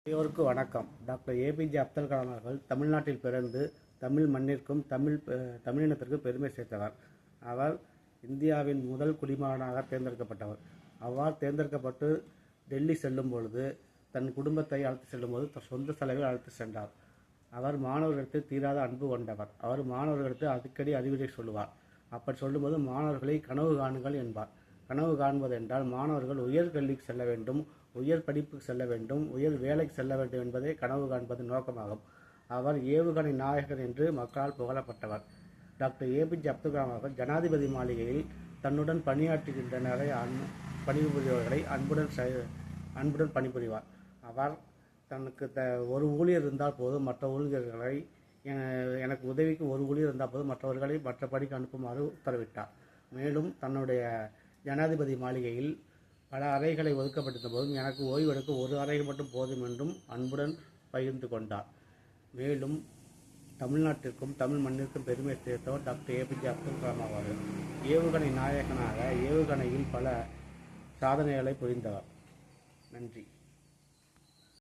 அனைவருக்கு வணக்கம். Doctor APJ Abdul Kalam அவர்கள் தமிழ்நாட்டில் பிறந்து தமிழ் மண்ணிற்கும் தமிழினத்திற்கும் பெருமை சேர்த்தவர். அவர் இந்தியாவின் முதல் குடிமகனாக தேர்ந்தெடுக்கப்பட்டவர். அவ்வாறு தேர்ந்தெடுக்கப்பட்டு டெல்லி செல்லும் பொழுது தன் குடும்பத்தை அழைத்து செல்லும்போது சொந்த செலவில் அழைத்து சென்றார். அவர் மாணவர்களுக்கு தீராத அன்பு கொண்டவர். அவர் மாணவர்களுக்கு அடிக்கடி அறிவுரை சொல்லுவார். அப்படி சொல்லும்போது மாணவர்களை கனவு காணுங்கள் என்பார். கனவு காண்பது என்றால் மாணவர்கள் உயர் கல்விக்கு செல்ல வேண்டும், உயர் படிப்புக்கு செல்ல வேண்டும், உயர் வேலைக்கு செல்ல வேண்டும் என்பதே கனவு காண்பதன் நோக்கமாகும். அவர் ஏவுகணை நாயகர் என்று மக்களால் புகழப்பட்டவர். டாக்டர் ஏபிஜே அப்துல் கலாம் அவர்கள் ஜனாதிபதி மாளிகையில் தன்னுடன் பணியாற்றுகின்றனரை பணிபுரிபவர்களை அன்புடன் பணிபுரிவார். அவர் தனக்கு ஒரு ஊழியர் இருந்தால் போதும், மற்ற ஊழியர்களை எனக்கு உதவிக்கு ஒரு ஊழியர் இருந்தால் போதும், மற்றவர்களை மற்ற பணிக்கு அனுப்புமாறு உத்தரவிட்டார். மேலும் தன்னுடைய ஜனாதிபதி மாளிகையில் பல அறைகளை ஒதுக்கப்பட்டிருந்த போதும் எனக்கு ஓய்வெடுக்க ஒரு அறை மட்டும் போதும் என்றும் அன்புடன் பகிர்ந்து கொண்டார். மேலும் தமிழ்நாட்டிற்கும் தமிழ் மண்ணிற்கும் பெருமை சேர்த்தவர் டாக்டர் ஏபிஜே அப்துல் கலாம் அவர்கள். ஏவுகணை நாயகனாக ஏவுகணையில் பல சாதனைகளை புரிந்தவர். நன்றி.